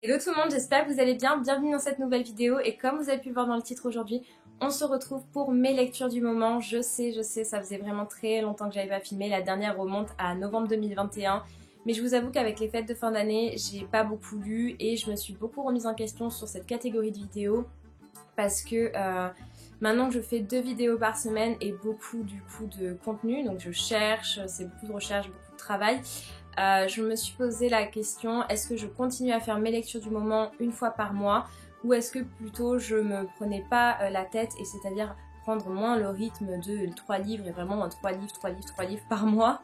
Hello tout le monde, j'espère que vous allez bien. Bienvenue dans cette nouvelle vidéo et comme vous avez pu le voir dans le titre aujourd'hui, on se retrouve pour mes lectures du moment. Je sais, ça faisait vraiment très longtemps que j'avais pas filmé. La dernière remonte à novembre 2021. Mais je vous avoue qu'avec les fêtes de fin d'année, j'ai pas beaucoup lu et je me suis beaucoup remise en question sur cette catégorie de vidéos parce que maintenant que je fais 2 vidéos par semaine et beaucoup du coup de contenu, donc je cherche, c'est beaucoup de recherche, beaucoup de travail. Je me suis posé la question, est-ce que je continue à faire mes lectures du moment une fois par mois ou est-ce que plutôt je me prenais pas la tête et c'est-à-dire prendre moins le rythme de 3 livres et vraiment 3 livres, 3 livres, 3 livres par mois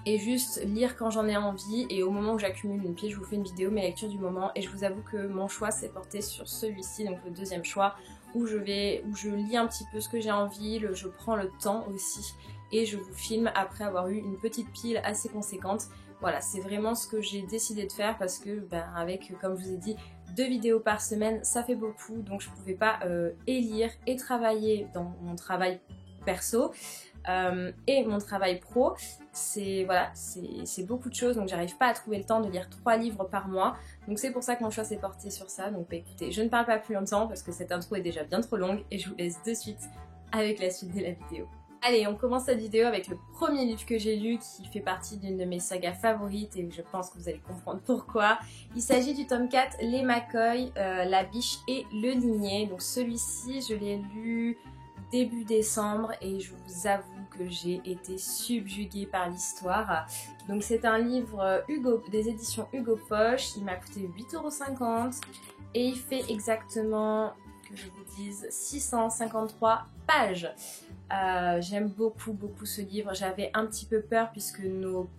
et juste lire quand j'en ai envie et au moment où j'accumule une pile je vous fais une vidéo mes lectures du moment et je vous avoue que mon choix s'est porté sur celui-ci, donc le deuxième choix où je lis un petit peu ce que j'ai envie, je prends le temps aussi et je vous filme après avoir eu une petite pile assez conséquente. Voilà, c'est vraiment ce que j'ai décidé de faire parce que avec, comme je vous ai dit, 2 vidéos par semaine, ça fait beaucoup, donc je pouvais pas et lire et travailler dans mon travail perso et mon travail pro. C'est beaucoup de choses, donc j'arrive pas à trouver le temps de lire 3 livres par mois. Donc c'est pour ça que mon choix s'est porté sur ça. Donc écoutez, je ne parle pas plus longtemps parce que cette intro est déjà bien trop longue et je vous laisse de suite avec la suite de la vidéo. Allez, on commence cette vidéo avec le premier livre que j'ai lu qui fait partie d'une de mes sagas favorites et je pense que vous allez comprendre pourquoi. Il s'agit du tome 4, Les McCoy, La Biche et le Ligné. Donc celui-ci, je l'ai lu début décembre et je vous avoue que j'ai été subjuguée par l'histoire. Donc c'est un livre des éditions Hugo Poche, il m'a coûté 8,50 € et il fait exactement, que je vous dise, 653 pages. J'aime beaucoup ce livre. J'avais un petit peu peur puisque nos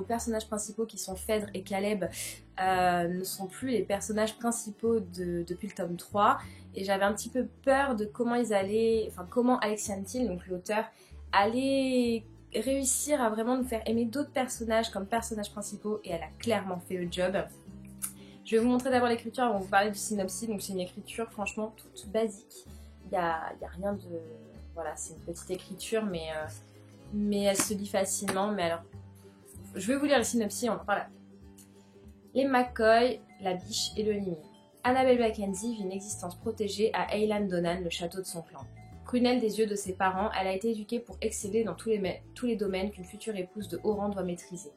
personnages principaux qui sont Phèdre et Caleb ne sont plus les personnages principaux depuis le tome 3 et j'avais un petit peu peur de comment Alexiane Thiel, donc l'auteur, allait réussir à vraiment nous faire aimer d'autres personnages comme personnages principaux et elle a clairement fait le job. Je vais vous montrer d'abord l'écriture avant de vous parler du synopsis. Donc c'est une écriture franchement toute basique. Il y a rien de... Voilà, c'est une petite écriture mais elle se lit facilement. Mais alors, je vais vous lire le synopsis, on en parle après. Les McCoy, la biche et le limier. Annabelle Mackenzie vit une existence protégée à Eylan Donan, le château de son clan. Prunelle des yeux de ses parents, elle a été éduquée pour exceller dans tous les domaines qu'une future épouse de haut rang doit maîtriser.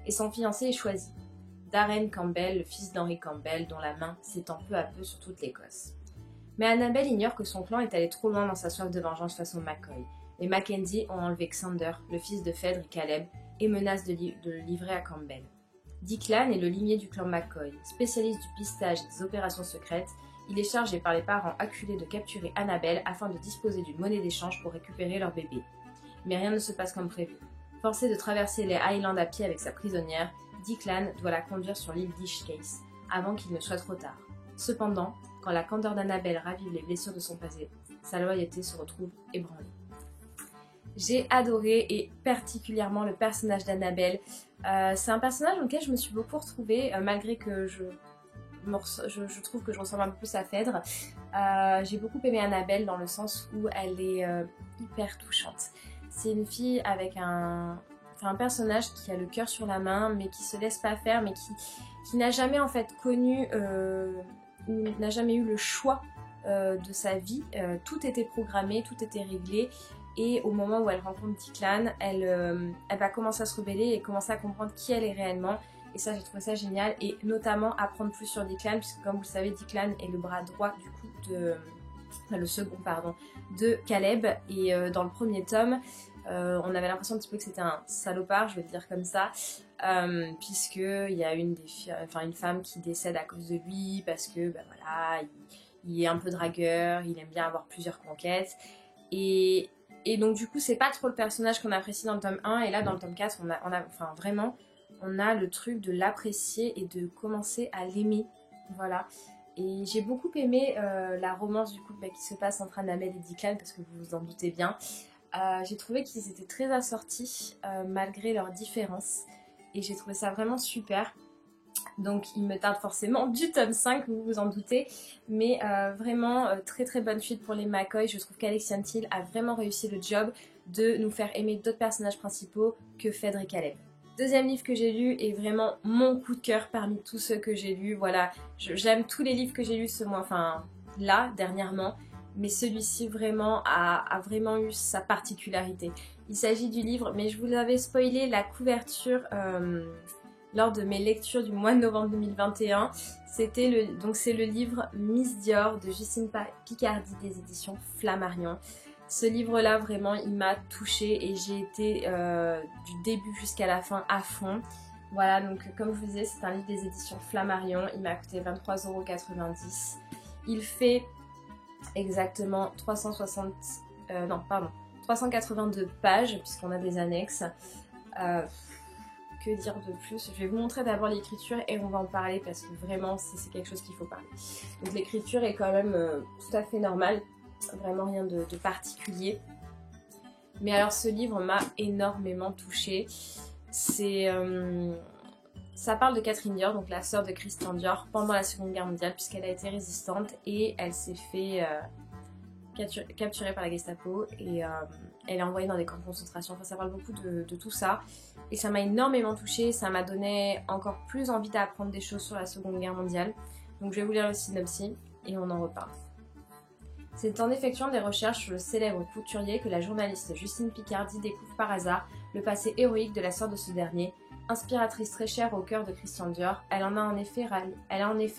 Et son fiancé est choisi. Darren Campbell, le fils d'Henry Campbell, dont la main s'étend peu à peu sur toute l'Écosse. Mais Annabelle ignore que son clan est allé trop loin dans sa soif de vengeance face aux McCoy. Les Mackenzie ont enlevé Xander, le fils de Phèdre et Caleb, et menacent de le livrer à Campbell. Declan est le limier du clan McCoy. Spécialiste du pistage et des opérations secrètes, il est chargé par les parents acculés de capturer Annabelle afin de disposer d'une monnaie d'échange pour récupérer leur bébé. Mais rien ne se passe comme prévu. Forcé de traverser les Highlands à pied avec sa prisonnière, Declan doit la conduire sur l'île d'Ishcase, avant qu'il ne soit trop tard. Cependant, quand la candeur d'Annabelle ravive les blessures de son passé, sa loyauté se retrouve ébranlée. J'ai adoré et particulièrement le personnage d'Annabelle. C'est un personnage auquel je me suis beaucoup retrouvée, malgré que je trouve que je ressemble un peu plus à Phèdre. J'ai beaucoup aimé Annabelle dans le sens où elle est hyper touchante. C'est une fille avec un personnage qui a le cœur sur la main, mais qui se laisse pas faire, mais qui n'a jamais en fait connu ou n'a jamais eu le choix de sa vie. Tout était programmé, tout était réglé. Et au moment où elle rencontre Declan, elle va commencer à se rebeller et commencer à comprendre qui elle est réellement. Et ça, j'ai trouvé ça génial. Et notamment apprendre plus sur Declan, puisque comme vous le savez, Declan est le bras droit du coup le second de Caleb. Et dans le premier tome, on avait l'impression un petit peu que c'était un salopard, je vais le dire comme ça, puisqu'il y a une femme qui décède à cause de lui, parce que voilà, il est un peu dragueur, il aime bien avoir plusieurs conquêtes. Et donc du coup c'est pas trop le personnage qu'on apprécie dans le tome 1 et là dans le tome 4 on a le truc de l'apprécier et de commencer à l'aimer, voilà. Et j'ai beaucoup aimé la romance du coup qui se passe entre Annabelle et Declan parce que vous vous en doutez bien. J'ai trouvé qu'ils étaient très assortis malgré leurs différences et j'ai trouvé ça vraiment super. Donc il me tarde forcément du tome 5, vous vous en doutez, mais vraiment très bonne suite pour les McCoy. Je trouve qu'Alexiane Thiel a vraiment réussi le job de nous faire aimer d'autres personnages principaux que Phèdre et Caleb. Deuxième livre que j'ai lu est vraiment mon coup de cœur parmi tous ceux que j'ai lus. Voilà, j'aime tous les livres que j'ai lus ce mois, enfin là, dernièrement. Mais celui-ci vraiment a vraiment eu sa particularité. Il s'agit du livre, mais je vous avais spoilé la couverture lors de mes lectures du mois de novembre 2021. C'est le livre Miss Dior de Justine Picardie des éditions Flammarion. Ce livre-là, vraiment, il m'a touchée et j'ai été du début jusqu'à la fin à fond. Voilà, donc comme je vous disais, c'est un livre des éditions Flammarion. Il m'a coûté 23,90 €. Il fait exactement 382 pages, puisqu'on a des annexes. Que dire de plus? Je vais vous montrer d'abord l'écriture et on va en parler parce que vraiment, c'est quelque chose qu'il faut parler. Donc l'écriture est quand même tout à fait normale. Vraiment rien de particulier. Mais alors ce livre m'a énormément touchée. Ça parle de Catherine Dior, donc la sœur de Christian Dior, pendant la Seconde Guerre mondiale, puisqu'elle a été résistante et elle s'est fait capturée par la Gestapo et elle est envoyée dans des camps de concentration. Enfin, ça parle beaucoup de tout ça. Et ça m'a énormément touchée, ça m'a donné encore plus envie d'apprendre des choses sur la Seconde Guerre mondiale. Donc je vais vous lire le synopsis et on en reparle. C'est en effectuant des recherches sur le célèbre couturier que la journaliste Justine Picardie découvre par hasard le passé héroïque de la sœur de ce dernier. Inspiratrice très chère au cœur de Christian Dior, elle a en effet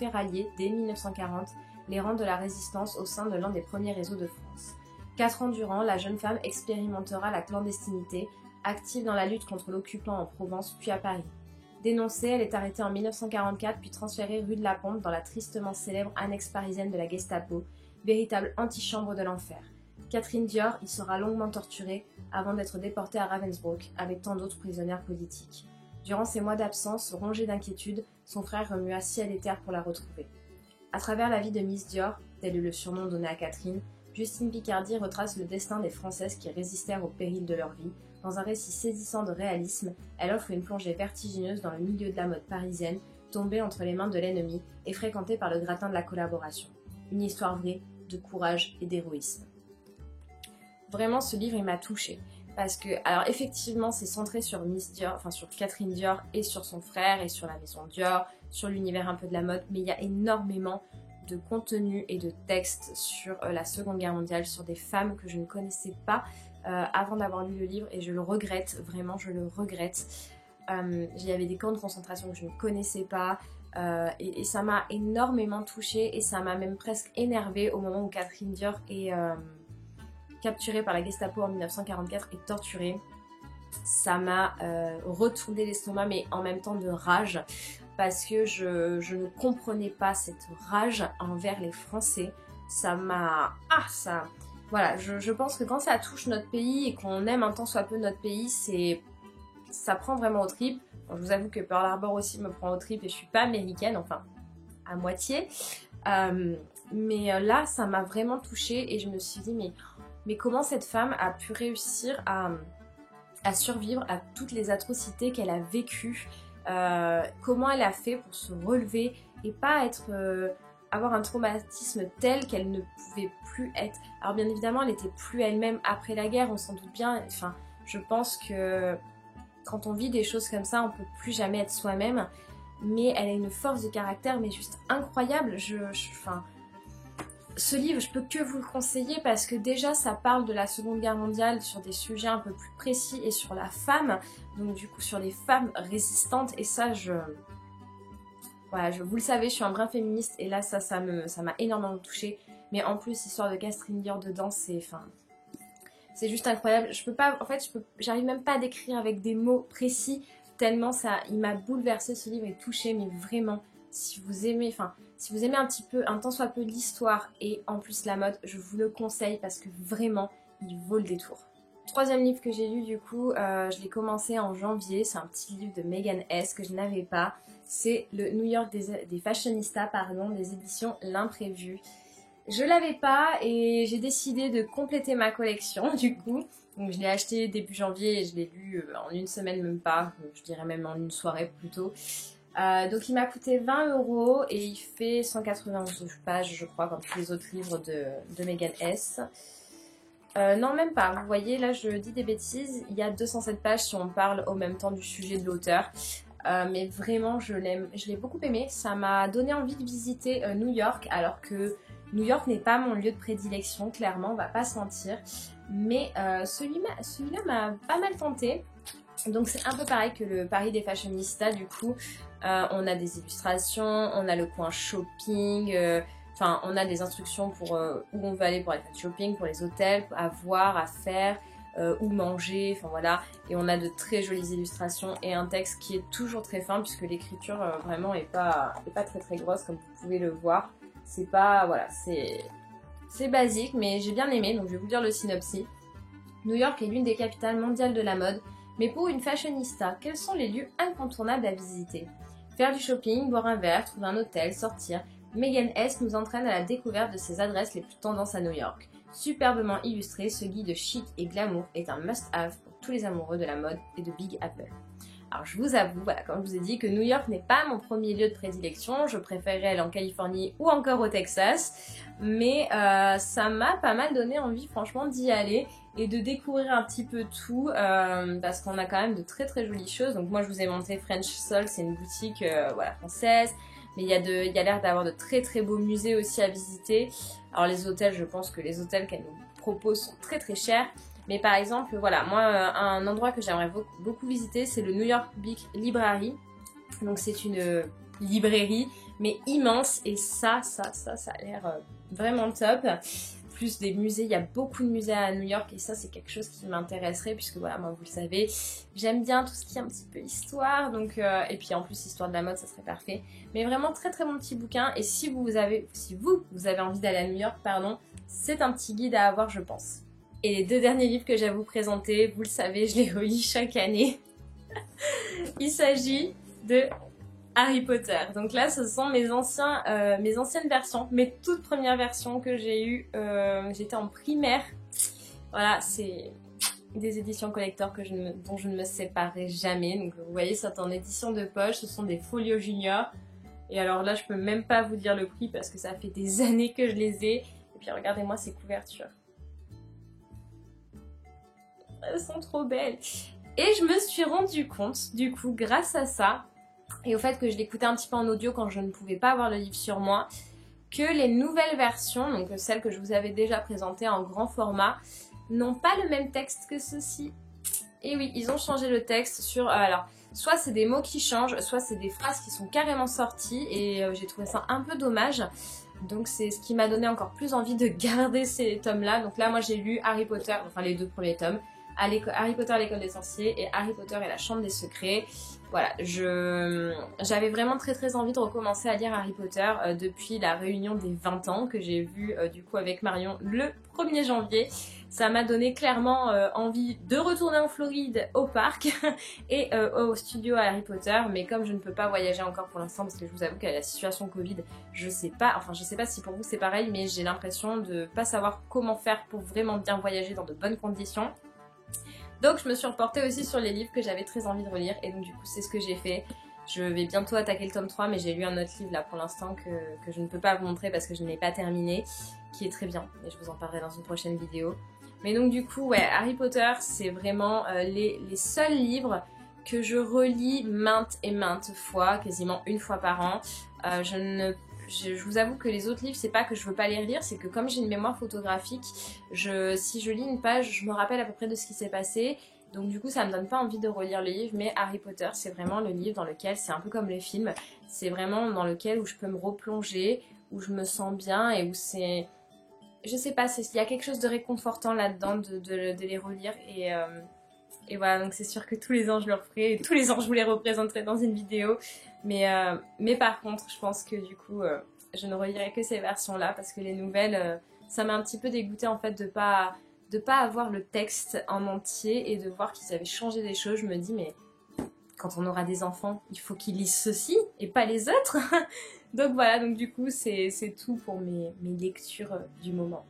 rallié, dès 1940, les rangs de la résistance au sein de l'un des premiers réseaux de France. 4 ans durant, la jeune femme expérimentera la clandestinité, active dans la lutte contre l'occupant en Provence puis à Paris. Dénoncée, elle est arrêtée en 1944 puis transférée rue de la Pompe dans la tristement célèbre annexe parisienne de la Gestapo, véritable antichambre de l'enfer. Catherine Dior y sera longuement torturée avant d'être déportée à Ravensbrück avec tant d'autres prisonnières politiques. Durant ces mois d'absence, rongée d'inquiétude, son frère remua ciel et terre pour la retrouver. À travers la vie de Miss Dior, tel est le surnom donné à Catherine, Justine Picardie retrace le destin des Françaises qui résistèrent au péril de leur vie. Dans un récit saisissant de réalisme, elle offre une plongée vertigineuse dans le milieu de la mode parisienne, tombée entre les mains de l'ennemi et fréquentée par le gratin de la collaboration. Une histoire vraie de courage et d'héroïsme. Vraiment, ce livre, il m'a touchée. Parce que, alors effectivement, c'est centré sur Miss Dior, enfin sur Catherine Dior et sur son frère et sur la maison Dior, sur l'univers un peu de la mode, mais il y a énormément de contenu et de textes sur la Seconde Guerre mondiale, sur des femmes que je ne connaissais pas avant d'avoir lu le livre et je le regrette, vraiment je le regrette. Il y avait des camps de concentration que je ne connaissais pas et ça m'a énormément touchée et ça m'a même presque énervée au moment où Catherine Dior est capturée par la Gestapo en 1944 et torturée. Ça m'a retourné l'estomac mais en même temps de rage parce que je ne comprenais pas cette rage envers les Français. Ça m'a... Voilà, je pense que quand ça touche notre pays et qu'on aime un tant soit peu notre pays, ça prend vraiment aux tripes. Bon, je vous avoue que Pearl Harbor aussi me prend aux tripes et je suis pas américaine, enfin à moitié. Mais là, ça m'a vraiment touchée et je me suis dit mais comment cette femme a pu réussir à survivre à toutes les atrocités qu'elle a vécues, comment elle a fait pour se relever et pas avoir un traumatisme tel qu'elle ne pouvait plus être. Alors bien évidemment, elle était plus elle-même après la guerre, on s'en doute bien. Enfin, je pense que quand on vit des choses comme ça, on peut plus jamais être soi-même. Mais elle a une force de caractère, mais juste incroyable. Ce livre, je peux que vous le conseiller parce que déjà ça parle de la Seconde Guerre mondiale sur des sujets un peu plus précis et sur la femme, donc du coup sur les femmes résistantes et ça voilà, vous le savez, je suis un brin féministe et là ça m'a énormément touchée, mais en plus l'histoire de Catherine Dior dedans c'est juste incroyable. J'arrive même pas à décrire avec des mots précis tellement il m'a bouleversée ce livre et touchée, mais vraiment si vous aimez un petit peu, un tant soit peu l'histoire et en plus la mode, je vous le conseille parce que vraiment, il vaut le détour. Troisième livre que j'ai lu du coup, je l'ai commencé en janvier, c'est un petit livre de Megan S que je n'avais pas. C'est le New York des Fashionistas, des éditions L'Imprévu. Je l'avais pas et j'ai décidé de compléter ma collection du coup. Donc je l'ai acheté début janvier et je l'ai lu en une semaine même pas, je dirais même en une soirée plutôt. Donc il m'a coûté 20 € et il fait 191 pages je crois comme tous les autres livres de Megan S. Non, même pas. Vous voyez, là, je dis des bêtises. Il y a 207 pages si on parle au même temps du sujet de l'auteur. Mais vraiment, je l'ai beaucoup aimé. Ça m'a donné envie de visiter New York, alors que New York n'est pas mon lieu de prédilection, clairement, on va pas se mentir. Mais celui-là m'a pas mal tenté. Donc c'est un peu pareil que le Paris des fashionistas, du coup. On a des illustrations, on a le coin shopping... Enfin, on a des instructions pour où on va aller pour aller faire shopping, pour les hôtels, à voir, à faire, où manger, enfin voilà. Et on a de très jolies illustrations et un texte qui est toujours très fin puisque l'écriture vraiment est pas très très grosse comme vous pouvez le voir. C'est pas, voilà, c'est basique mais j'ai bien aimé, donc je vais vous lire le synopsis. New York est l'une des capitales mondiales de la mode, mais pour une fashionista, quels sont les lieux incontournables à visiter? Faire du shopping, boire un verre, trouver un hôtel, sortir... Megan S nous entraîne à la découverte de ses adresses les plus tendances à New York. Superbement illustré, ce guide chic et glamour est un must-have pour tous les amoureux de la mode et de Big Apple. Alors je vous avoue, voilà, comme je vous ai dit, que New York n'est pas mon premier lieu de prédilection, je préférerais aller en Californie ou encore au Texas, mais ça m'a pas mal donné envie franchement d'y aller et de découvrir un petit peu tout, parce qu'on a quand même de très très jolies choses. Donc moi je vous ai montré French Soul, c'est une boutique voilà, française. Mais il y a l'air d'avoir de très très beaux musées aussi à visiter. Alors les hôtels, je pense que les hôtels qu'elle nous propose sont très très chers. Mais par exemple, voilà, moi un endroit que j'aimerais beaucoup visiter, c'est le New York Big Library. Donc c'est une librairie, mais immense. Et ça a l'air vraiment top. Plus des musées, il y a beaucoup de musées à New York et ça c'est quelque chose qui m'intéresserait puisque voilà, moi vous le savez, j'aime bien tout ce qui est un petit peu histoire, donc et puis en plus histoire de la mode ça serait parfait. Mais vraiment très très bon petit bouquin et si vous avez envie d'aller à New York, pardon, c'est un petit guide à avoir je pense. Et les deux derniers livres que j'ai à vous présenter, vous le savez, je les relis chaque année. Il s'agit de Harry Potter. Donc là, ce sont mes anciennes versions, mes toutes premières versions que j'ai eues. J'étais en primaire. Voilà, c'est des éditions collector dont je ne me séparerai jamais. Donc vous voyez, c'est en édition de poche. Ce sont des Folio Junior. Et alors là, je peux même pas vous dire le prix parce que ça fait des années que je les ai. Et puis regardez-moi ces couvertures. Elles sont trop belles. Et je me suis rendu compte, du coup, grâce à ça, et au fait que je l'écoutais un petit peu en audio quand je ne pouvais pas avoir le livre sur moi, que les nouvelles versions, donc celles que je vous avais déjà présentées en grand format, n'ont pas le même texte que ceci. Et oui, ils ont changé le texte sur... alors, soit c'est des mots qui changent, soit c'est des phrases qui sont carrément sorties, et j'ai trouvé ça un peu dommage. Donc c'est ce qui m'a donné encore plus envie de garder ces tomes-là. Donc là, moi j'ai lu Harry Potter, enfin les deux premiers tomes, Harry Potter l'école des sorciers et Harry Potter et la chambre des secrets. Voilà, j'avais vraiment très très envie de recommencer à lire Harry Potter depuis la réunion des 20 ans que j'ai vue du coup avec Marion le 1er janvier. Ça m'a donné clairement envie de retourner en Floride au parc et au studio Harry Potter, mais comme je ne peux pas voyager encore pour l'instant parce que je vous avoue qu'à la situation Covid, je sais pas si pour vous c'est pareil, mais j'ai l'impression de pas savoir comment faire pour vraiment bien voyager dans de bonnes conditions. Donc je me suis reportée aussi sur les livres que j'avais très envie de relire et donc du coup c'est ce que j'ai fait. Je vais bientôt attaquer le tome 3 mais j'ai lu un autre livre là pour l'instant que je ne peux pas vous montrer parce que je ne l'ai pas terminé, qui est très bien et je vous en parlerai dans une prochaine vidéo. Mais donc du coup ouais, Harry Potter c'est vraiment les seuls livres que je relis maintes et maintes fois, quasiment une fois par an. Je vous avoue que les autres livres, c'est pas que je veux pas les relire, c'est que comme j'ai une mémoire photographique, si je lis une page, je me rappelle à peu près de ce qui s'est passé. Donc du coup, ça me donne pas envie de relire le livre, mais Harry Potter, c'est vraiment le livre dans lequel, c'est un peu comme les films, c'est vraiment dans lequel où je peux me replonger, où je me sens bien et où c'est... Je sais pas, il y a quelque chose de réconfortant là-dedans de les relire et voilà, donc c'est sûr que tous les ans je le referai et tous les ans je vous les représenterai dans une vidéo. Mais par contre, je pense que du coup, je ne relirai que ces versions-là parce que les nouvelles, ça m'a un petit peu dégoûtée en fait de pas avoir le texte en entier et de voir qu'ils avaient changé des choses. Je me dis, mais quand on aura des enfants, il faut qu'ils lisent ceci et pas les autres. Donc voilà, donc du coup, c'est tout pour mes lectures du moment.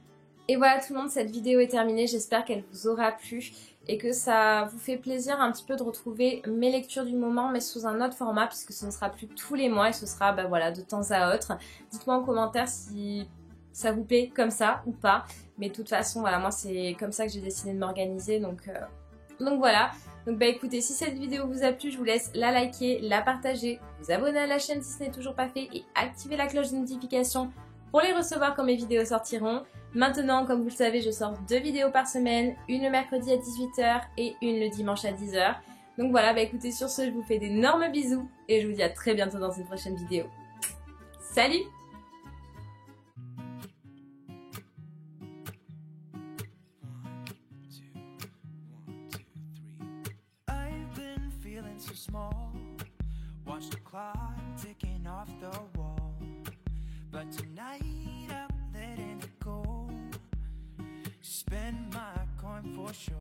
Et voilà tout le monde, cette vidéo est terminée, j'espère qu'elle vous aura plu et que ça vous fait plaisir un petit peu de retrouver mes lectures du moment mais sous un autre format puisque ce ne sera plus tous les mois et ce sera voilà, de temps à autre. Dites-moi en commentaire si ça vous plaît comme ça ou pas. Mais de toute façon, voilà, moi c'est comme ça que j'ai décidé de m'organiser. Donc voilà. Donc bah écoutez, si cette vidéo vous a plu, je vous laisse la liker, la partager, vous abonner à la chaîne si ce n'est toujours pas fait et activer la cloche de notification pour les recevoir quand mes vidéos sortiront. Maintenant, comme vous le savez, je sors 2 vidéos par semaine, une le mercredi à 18 h et une le dimanche à 10 h. Donc voilà, bah écoutez, sur ce, je vous fais d'énormes bisous et je vous dis à très bientôt dans une prochaine vidéo. Salut! So small, watch the clock ticking off the wall, but tonight I'm letting it go, spend my coin for sure.